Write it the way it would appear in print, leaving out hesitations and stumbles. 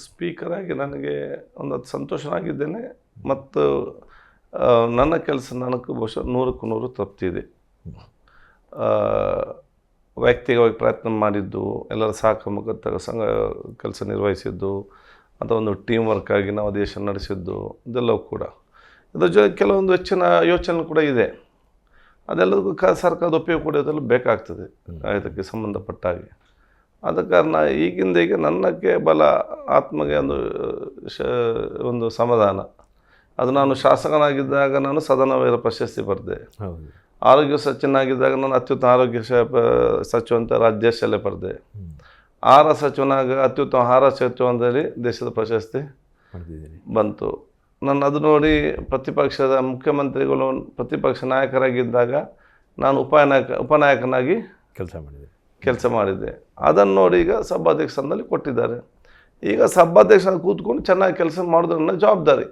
ಸ್ಪೀಕರಾಗಿ ನನಗೆ ಒಂದು ಸಂತೋಷನಾಗಿದ್ದೇನೆ ಮತ್ತು ನನ್ನ ಕೆಲಸ ನನಗೆ ಬಹುಶಃ 100ಕ್ಕೆ 100 ತೃಪ್ತಿಯಿದೆ. ವೈಯಕ್ತಿಕವಾಗಿ ಪ್ರಯತ್ನ ಮಾಡಿದ್ದು, ಎಲ್ಲರ ಸಹಕರ್ಮಕ ಸಂಘ ಕೆಲಸ ನಿರ್ವಹಿಸಿದ್ದು, ಅಥವಾ ಒಂದು ಟೀಮ್ ವರ್ಕ್ ಆಗಿ ನಾವು ದೇಶ ನಡೆಸಿದ್ದು, ಇದೆಲ್ಲವೂ ಕೂಡ. ಇದರ ಜೊತೆಗೆ ಕೆಲವೊಂದು ಹೆಚ್ಚಿನ ಯೋಚನೆ ಕೂಡ ಇದೆ. ಅದೆಲ್ಲದಕ್ಕೂ ಸರ್ಕಾರದ ಒಪ್ಪಿಗೆ ಕೂಡ ಇದೆಲ್ಲ ಬೇಕಾಗ್ತದೆ ಇದಕ್ಕೆ ಸಂಬಂಧಪಟ್ಟ ಹಾಗೆ. ಆದ ಕಾರಣ ಈಗಿಂದ ಈಗ ನನ್ನಕ್ಕೆ ಬಲ ಆತ್ಮಗೆ ಒಂದು ಸಮಾಧಾನ. ಅದು ನಾನು ಶಾಸಕನಾಗಿದ್ದಾಗ ನಾನು ಸದನ ವೀರ ಪ್ರಶಸ್ತಿ ಪಡೆದೆ. ಆರೋಗ್ಯ ಸಚಿವನಾಗಿದ್ದಾಗ ನಾನು ಅತ್ಯುತ್ತಮ ಆರೋಗ್ಯ ಸಚಿವ ಅಂತ ರಾಜ್ಯ ಶಾಲೆ ಪಡೆದೆ. ಆಹಾರ ಸಚಿವನಾಗ ಅತ್ಯುತ್ತಮ ಆಹಾರ ಸಚಿವ ಅಂತೇಳಿ ದೇಶದ ಪ್ರಶಸ್ತಿ ಬಂತು. ನಾನು ಅದು ನೋಡಿ ಪ್ರತಿಪಕ್ಷದ ಮುಖ್ಯಮಂತ್ರಿಗಳು ಪ್ರತಿಪಕ್ಷ ನಾಯಕರಾಗಿದ್ದಾಗ ನಾನು ಉಪನಾಯಕನಾಗಿ ಕೆಲಸ ಮಾಡಿದ್ದೆ. ಅದನ್ನು ನೋಡಿ ಈಗ ಸಭಾಧ್ಯಕ್ಷ ಸ್ಥಾನದಲ್ಲಿ ಕೊಟ್ಟಿದ್ದಾರೆ. ಈಗ ಸಭಾಧ್ಯಕ್ಷ ಕೂತ್ಕೊಂಡು ಚೆನ್ನಾಗಿ ಕೆಲಸ ಮಾಡೋದು ನನ್ನ ಜವಾಬ್ದಾರಿ.